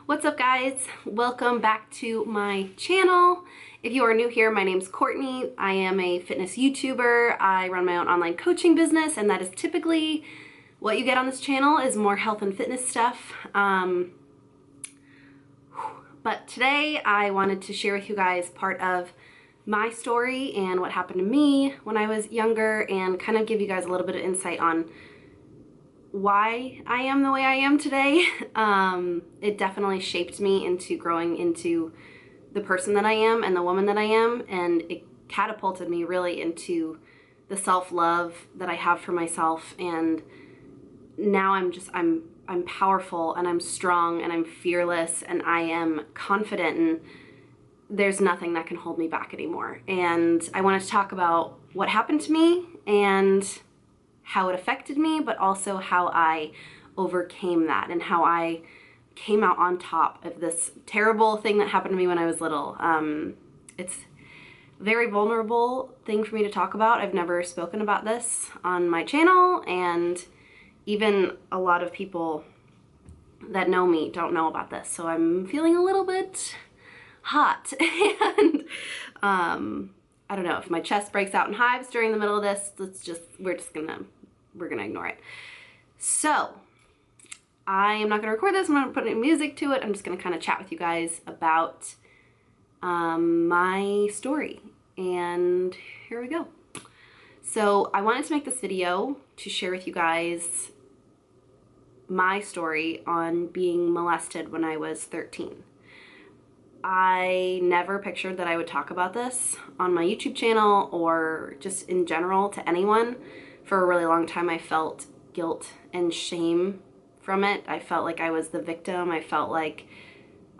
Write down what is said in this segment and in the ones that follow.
What's up, guys? Welcome back to my channel. If you are new here, my name's Courtney. I am a fitness YouTuber. I run my own online coaching business, and that is typically what you get on this channel is more health and fitness stuff. But today I wanted to share with you guys part of my story and what happened to me when I was younger, and kind of give you guys a little bit of insight on why I am the way I am today. It definitely shaped me into growing into the person that I am and the woman that I am, and it catapulted me really into the self-love that I have for myself. And now I'm powerful, and I'm strong, and I'm fearless, and I am confident, and there's nothing that can hold me back anymore. And I wanted to talk about what happened to me and how it affected me, but also how I overcame that and how I came out on top of this terrible thing that happened to me when I was little. It's a very vulnerable thing for me to talk about. I've never spoken about this on my channel, and even a lot of people that know me don't know about this. So I'm feeling a little bit hot, and I don't know if my chest breaks out in hives during the middle of this. We're gonna ignore it. So I am not gonna record this. I'm not gonna put any music to it. I'm just gonna kind of chat with you guys about my story, and here we go. So I wanted to make this video to share with you guys my story on being molested when I was 13. I never pictured that I would talk about this on my YouTube channel or just in general to anyone. For a really long time, I felt guilt and shame from it. I felt like I was the victim. I felt like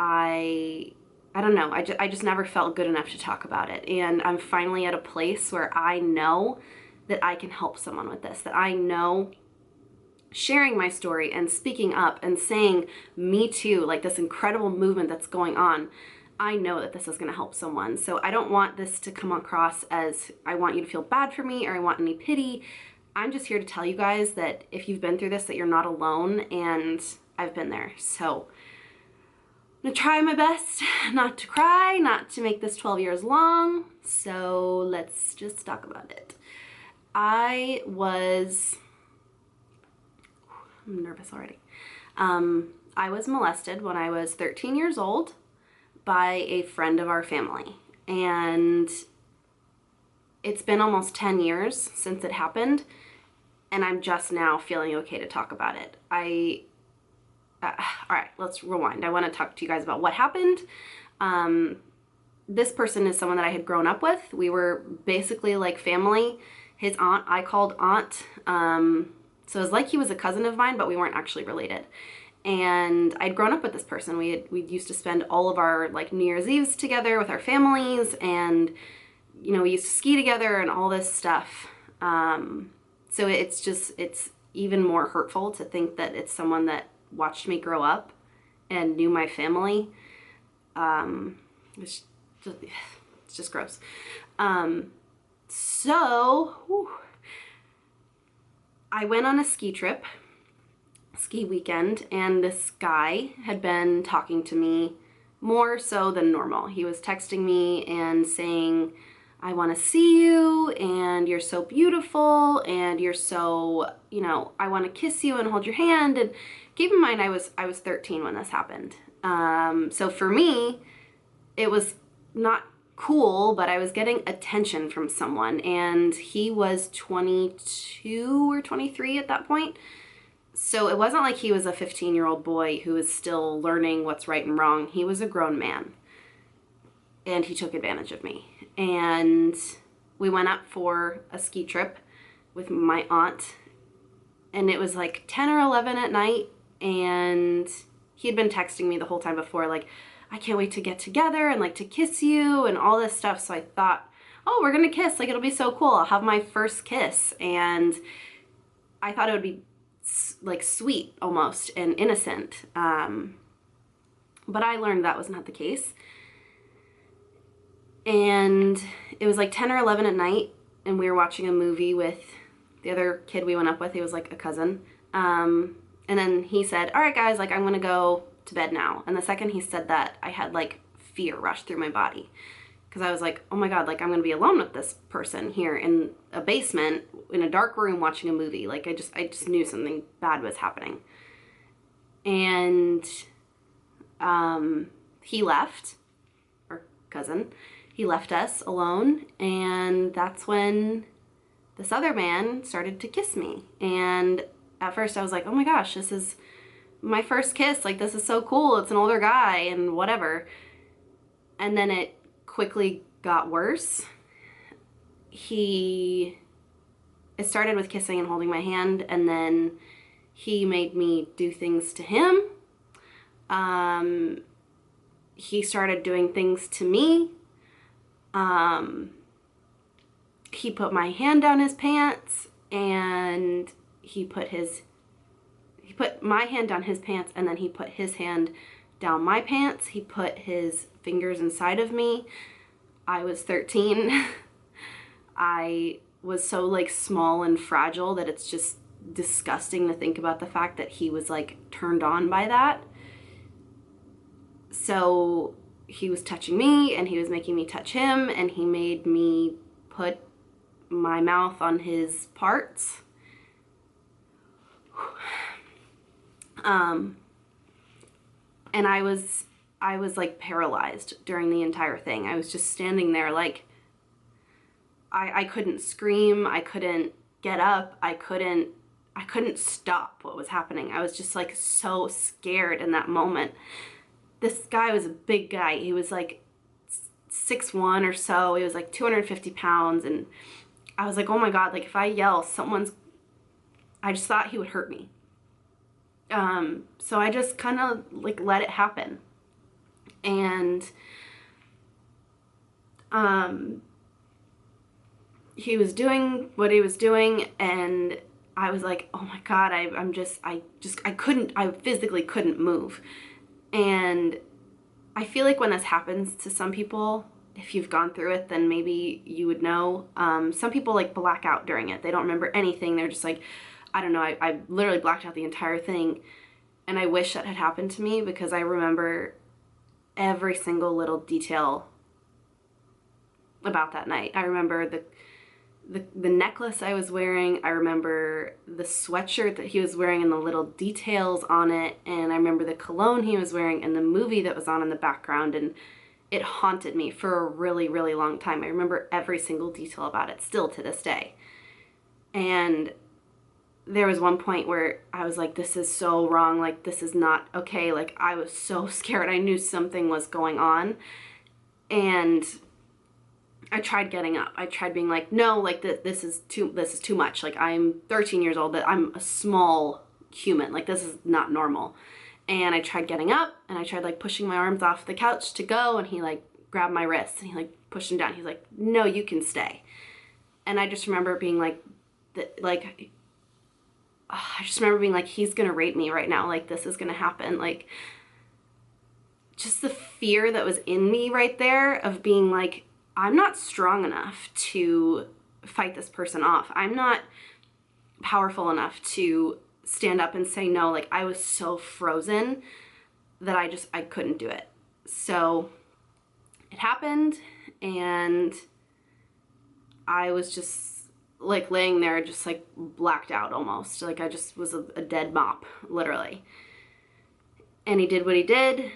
I don't know. I just never felt good enough to talk about it. And I'm finally at a place where I know that I can help someone with this, that I know sharing my story and speaking up and saying me too, like this incredible movement that's going on, I know that this is going to help someone. So I don't want this to come across as I want you to feel bad for me or I want any pity. I'm just here to tell you guys that if you've been through this, that you're not alone, and I've been there. So I'm gonna try my best not to cry, not to make this 12 years long. So let's just talk about it. I'm nervous already. I was molested when I was 13 years old by a friend of our family, and it's been almost 10 years since it happened, and I'm just now feeling okay to talk about it. All right, let's rewind. I want to talk to you guys about what happened. This person is someone that I had grown up with. We were basically like family. His aunt, I called aunt. So it was like he was a cousin of mine, but we weren't actually related. And I'd grown up with this person. We used to spend all of our like New Year's Eves together with our families, and you know, we used to ski together and all this stuff. So it's even more hurtful to think that it's someone that watched me grow up and knew my family. It's just gross. So I went on a ski weekend, and this guy had been talking to me more so than normal. He was texting me and saying, I want to see you, and you're so beautiful, and you're so, you know, I want to kiss you and hold your hand. And keep in mind, I was 13 when this happened. So for me, it was not cool, but I was getting attention from someone, and he was 22 or 23 at that point. So it wasn't like he was a 15-year-old boy who was still learning what's right and wrong. He was a grown man, and he took advantage of me. And we went up for a ski trip with my aunt, and it was like 10 or 11 at night, and he had been texting me the whole time before, like, I can't wait to get together and like to kiss you and all this stuff. So I thought, oh, we're gonna kiss, like it'll be so cool. I'll have my first kiss. And I thought it would be like sweet almost and innocent. But I learned that was not the case. And it was like 10 or 11 at night, and we were watching a movie with the other kid we went up with. He was like a cousin. And then he said, all right guys, like I'm gonna go to bed now. And the second he said that, I had like fear rush through my body. Because I was like, oh my God, like I'm going to be alone with this person here in a basement, in a dark room watching a movie. Like I just knew something bad was happening. And he left, our cousin, he left us alone. And that's when this other man started to kiss me. And at first I was like, oh my gosh, this is my first kiss. Like, this is so cool. It's an older guy and whatever. And then it quickly got worse. It started with kissing and holding my hand, and then he made me do things to him. He started doing things to me. He put my hand down his pants, and he put my hand down his pants, and then he put his hand down my pants. He put his fingers inside of me. I was 13. I was so like small and fragile that it's just disgusting to think about the fact that he was like turned on by that. So he was touching me, and he was making me touch him, and he made me put my mouth on his parts. And I was like paralyzed during the entire thing. I was just standing there like, I couldn't scream, I couldn't get up, I couldn't stop what was happening. I was just like so scared in that moment. This guy was a big guy. He was like 6'1" or so. He was like 250 pounds, and I was like, oh my God, like if I yell, I just thought he would hurt me. So I just kind of like let it happen. And he was doing what he was doing, and I was like, oh my God, I physically couldn't move. And I feel like when this happens to some people, if you've gone through it, then maybe you would know. Some people like black out during it. They don't remember anything. They're just like, I don't know, I literally blacked out the entire thing. And I wish that had happened to me, because I remember every single little detail about that night. I remember the necklace I was wearing. I remember the sweatshirt that he was wearing and the little details on it. And I remember the cologne he was wearing and the movie that was on in the background. And it haunted me for a really, really long time. I remember every single detail about it still to this day. And there was one point where I was like, this is so wrong. Like, this is not okay. Like, I was so scared. I knew something was going on. And I tried getting up. I tried being like, no, like this is too much. Like, I'm 13 years old, that I'm a small human. Like, this is not normal. And I tried getting up, and I tried like pushing my arms off the couch to go, and he like grabbed my wrists and he like pushed them down. He's like, no, you can stay. And I just remember being like, he's gonna rape me right now. Like, this is gonna happen. Like, just the fear that was in me right there of being like, I'm not strong enough to fight this person off. I'm not powerful enough to stand up and say no. Like, I was so frozen that I couldn't do it. So it happened, and I was just like laying there, just like blacked out almost. Like, I just was a dead mop, literally. And he did what he did,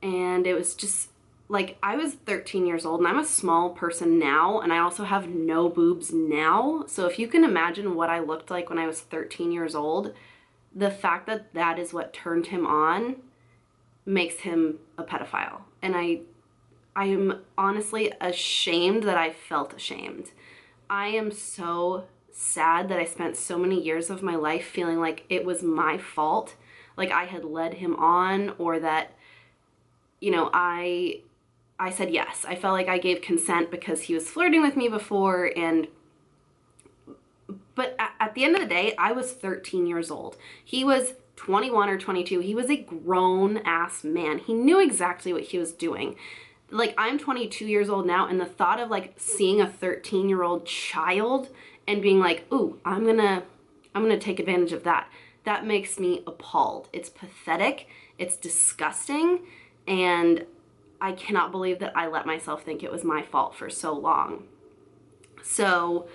and it was just like, I was 13 years old, and I'm a small person now, and I also have no boobs now. So if you can imagine what I looked like when I was 13 years old, the fact that that is what turned him on makes him a pedophile. And I am honestly ashamed that I felt ashamed. I am so sad that I spent so many years of my life feeling like it was my fault, like I had led him on, or that, you know, I said yes. I felt like I gave consent because he was flirting with me before, but at the end of the day, I was 13 years old. He was 21 or 22. He was a grown-ass man. He knew exactly what he was doing. Like, I'm 22 years old now, and the thought of like seeing a 13-year-old child and being like, ooh, I'm gonna take advantage of that, that makes me appalled. It's pathetic. It's disgusting, and I cannot believe that I let myself think it was my fault for so long. So,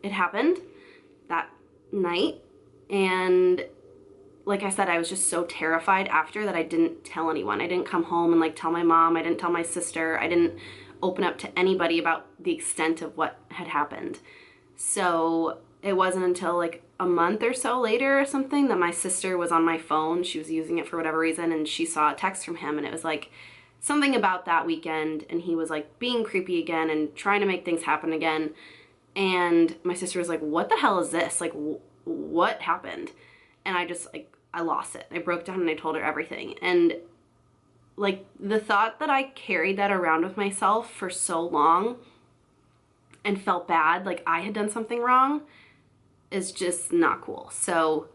it happened that night, and like I said, I was just so terrified after that I didn't tell anyone. I didn't come home and like tell my mom. I didn't tell my sister. I didn't open up to anybody about the extent of what had happened. So it wasn't until like a month or so later or something that my sister was on my phone. She was using it for whatever reason, and she saw a text from him, and it was like something about that weekend, and he was like being creepy again and trying to make things happen again. And my sister was like, what the hell is this? Like, what happened? And I just like, I lost it. I broke down and I told her everything. And like the thought that I carried that around with myself for so long and felt bad, like I had done something wrong, is just not cool. So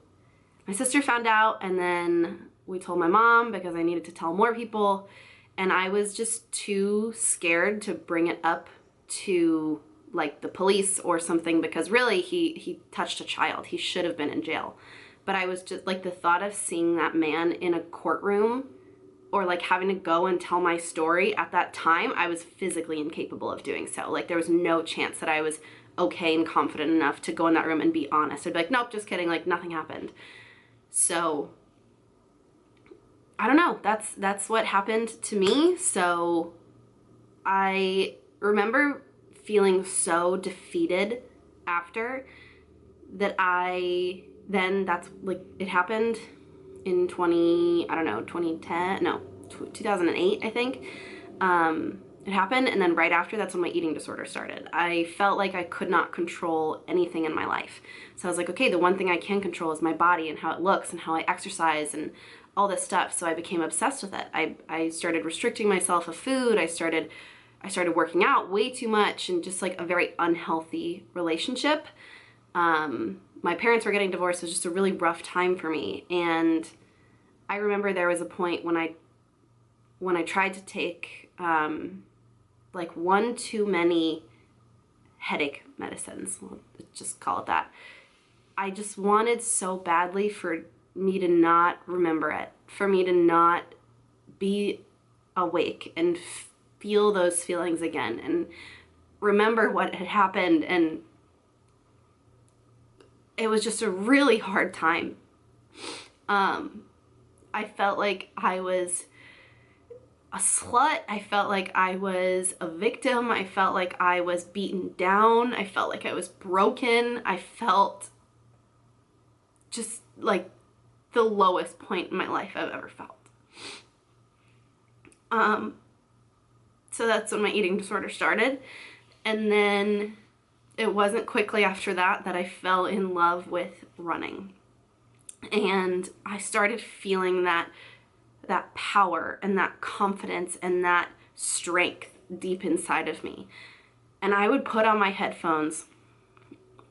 my sister found out, and then we told my mom because I needed to tell more people, and I was just too scared to bring it up to like the police or something, because really he touched a child. He should have been in jail. But I was just like, the thought of seeing that man in a courtroom or like having to go and tell my story at that time, I was physically incapable of doing so. Like there was no chance that I was okay and confident enough to go in that room and be honest. I'd be like, nope, just kidding, like nothing happened. So I don't know, that's what happened to me. So I remember feeling so defeated after that. That's like, it happened in 2008, I think. It happened, and then right after, that's when my eating disorder started. I felt like I could not control anything in my life. So I was like, okay, the one thing I can control is my body and how it looks and how I exercise and all this stuff. So I became obsessed with it. I started restricting myself of food. I started working out way too much, and just like a very unhealthy relationship. My parents were getting divorced. It was just a really rough time for me. And I remember there was a point when I tried to take like one too many headache medicines. We'll just call it that. I just wanted so badly for me to not remember it, for me to not be awake and feel those feelings again and remember what had happened. And it was just a really hard time. I felt like I was a slut. I felt like I was a victim. I felt like I was beaten down. I felt like I was broken. I felt just like the lowest point in my life I've ever felt. So that's when my eating disorder started. And then it wasn't quickly after that I fell in love with running. And I started feeling that power and that confidence and that strength deep inside of me. And I would put on my headphones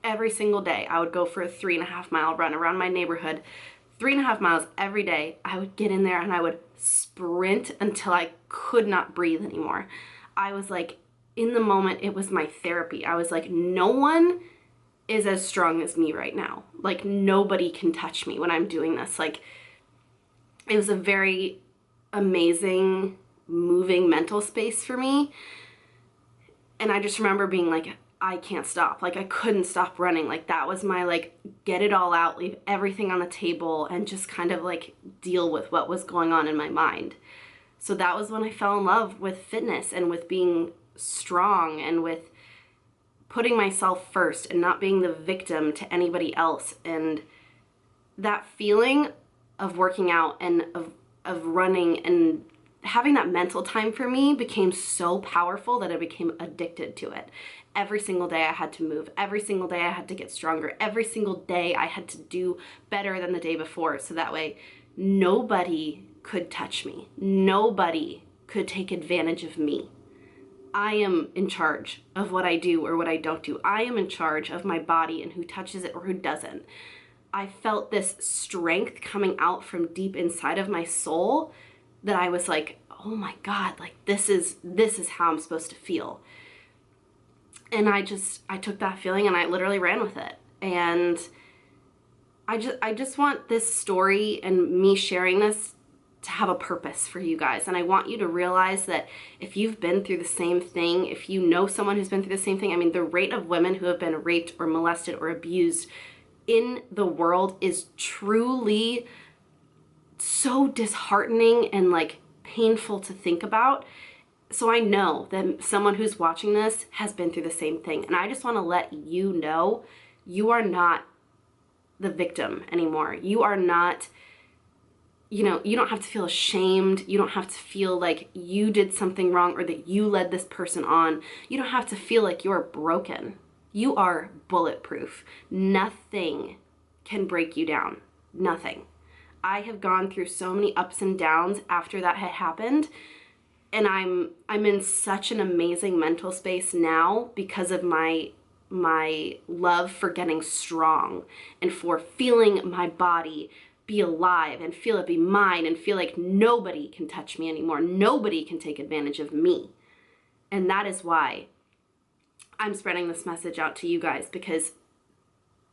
every single day. I would go for a 3.5 mile run around my neighborhood, 3.5 miles every day. I would get in there and I would sprint until I could not breathe anymore. I was like, in the moment, it was my therapy. I was like, no one is as strong as me right now. Like, nobody can touch me when I'm doing this. Like, it was a very amazing, moving mental space for me. And I just remember being like, I can't stop. Like, I couldn't stop running. Like, that was my, like, get it all out, leave everything on the table, and just kind of, like, deal with what was going on in my mind. So that was when I fell in love with fitness and with being strong and with putting myself first and not being the victim to anybody else. And that feeling of working out and of running and having that mental time for me became so powerful that I became addicted to it. Every single day I had to move. Every single day I had to get stronger. Every single day I had to do better than the day before, so that way nobody could touch me. Nobody could take advantage of me. I am in charge of what I do or what I don't do. I am in charge of my body and who touches it or who doesn't. I felt this strength coming out from deep inside of my soul that I was like, oh my God, like this is how I'm supposed to feel. And I took that feeling and I literally ran with it. And I just want this story and me sharing this to have a purpose for you guys. And I want you to realize that if you've been through the same thing, if you know someone who's been through the same thing, I mean, the rate of women who have been raped or molested or abused in the world is truly so disheartening and like painful to think about. So I know that someone who's watching this has been through the same thing. And I just want to let you know, you are not the victim anymore. You are not, you don't have to feel ashamed. You don't have to feel like you did something wrong or that you led this person on. You don't have to feel like you're broken. You are bulletproof. Nothing can break you down. Nothing. I have gone through so many ups and downs after that had happened, and I'm in such an amazing mental space now because of my love for getting strong and for feeling my body be alive and feel it be mine and feel like nobody can touch me anymore. Nobody can take advantage of me. And that is why I'm spreading this message out to you guys, because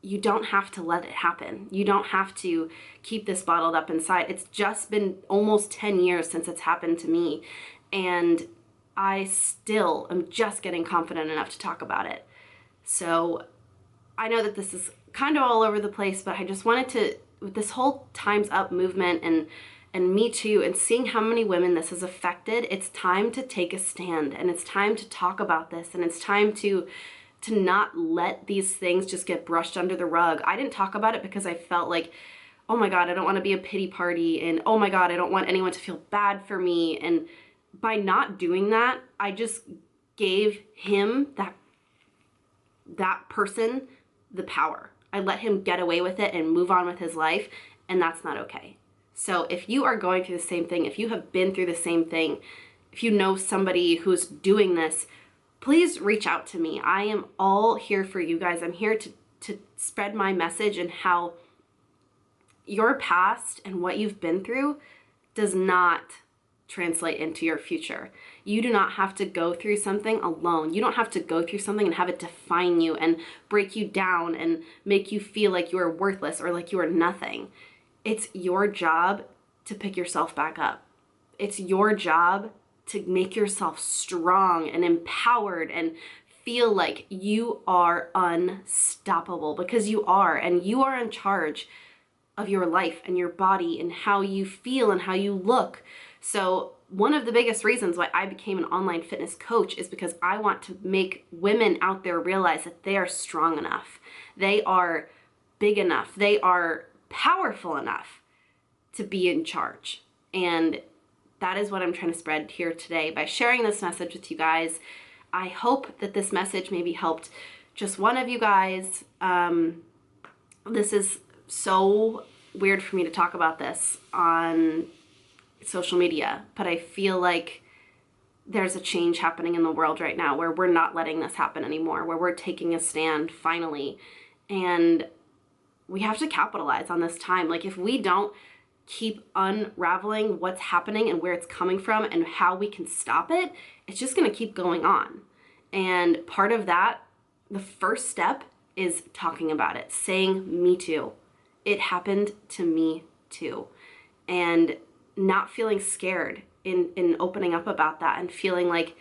you don't have to let it happen. You don't have to keep this bottled up inside. It's just been almost 10 years since it's happened to me, and I still am just getting confident enough to talk about it. So I know that this is kind of all over the place, but I just wanted to, with this whole Time's Up movement and Me Too, and seeing how many women this has affected, it's time to take a stand, and it's time to talk about this, and it's time to not let these things just get brushed under the rug. I didn't talk about it because I felt like, oh my God, I don't want to be a pity party, and oh my God, I don't want anyone to feel bad for me. And by not doing that, I just gave him, that person, the power. I let him get away with it and move on with his life, and that's not okay. So if you are going through the same thing, if you have been through the same thing, if you know somebody who's doing this, please reach out to me. I am all here for you guys. I'm here to spread my message, and how your past and what you've been through does not translate into your future. You do not have to go through something alone. You don't have to go through something and have it define you and break you down and make you feel like you are worthless or like you are nothing. It's your job to pick yourself back up. It's your job to make yourself strong and empowered and feel like you are unstoppable, because you are, and you are in charge of your life and your body and how you feel and how you look. So one of the biggest reasons why I became an online fitness coach is because I want to make women out there realize that they are strong enough. They are big enough. They are powerful enough to be in charge. And that is what I'm trying to spread here today by sharing this message with you guys. I hope that this message maybe helped just one of you guys. This is so weird for me to talk about this on social media, but I feel like there's a change happening in the world right now where we're not letting this happen anymore, where we're taking a stand finally. And we have to capitalize on this time. Like, if we don't keep unraveling what's happening and where it's coming from and how we can stop it, it's just going to keep going on. And part of that, the first step, is talking about it, saying me too. It happened to me too. And not feeling scared in opening up about that, and feeling like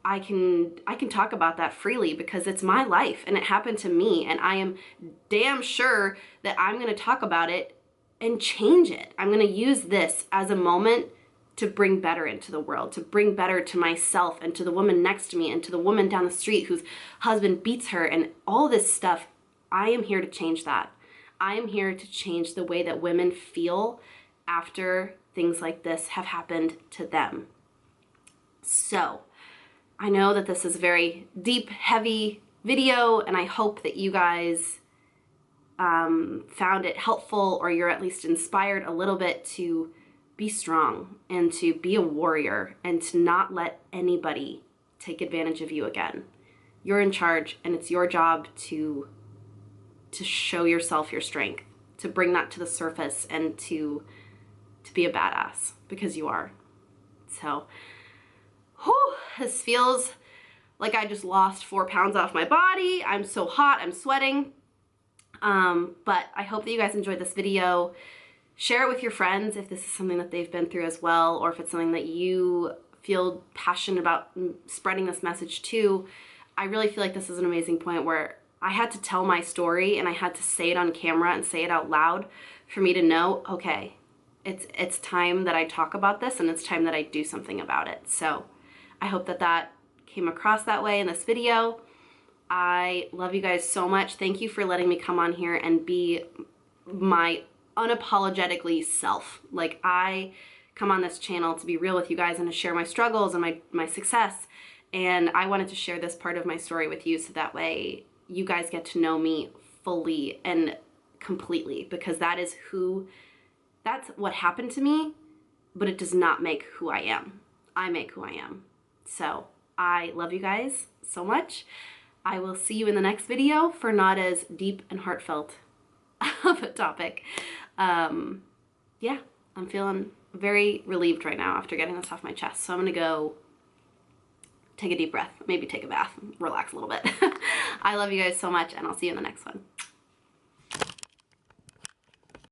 I can talk about that freely because it's my life and it happened to me, and I am damn sure that I'm going to talk about it and change it. I'm going to use this as a moment to bring better into the world, to bring better to myself and to the woman next to me and to the woman down the street whose husband beats her and all this stuff. I am here to change that. I am here to change the way that women feel after things like this have happened to them. So I know that this is a very deep, heavy video, and I hope that you guys found it helpful, or you're at least inspired a little bit to be strong and to be a warrior and to not let anybody take advantage of you again. You're in charge, and it's your job to show yourself your strength, to bring that to the surface, and to be a badass, because you are. So, whew, this feels like I just lost 4 pounds off my body. I'm so hot, I'm sweating. But I hope that you guys enjoyed this video. Share it with your friends if this is something that they've been through as well, or if it's something that you feel passionate about spreading this message to. I really feel like this is an amazing point where I had to tell my story and I had to say it on camera and say it out loud for me to know, okay, it's time that I talk about this and it's time that I do something about it. So I hope that that came across that way in this video. I love you guys so much. Thank you for letting me come on here and be my unapologetically self. Like, I come on this channel to be real with you guys and to share my struggles and my success. And I wanted to share this part of my story with you so that way you guys get to know me fully and completely, because that's what happened to me, but it does not make who I am. I make who I am. So I love you guys so much. I will see you in the next video for not as deep and heartfelt of a topic. Yeah, I'm feeling very relieved right now after getting this off my chest. So I'm gonna go take a deep breath, maybe take a bath, relax a little bit. I love you guys so much, and I'll see you in the next one.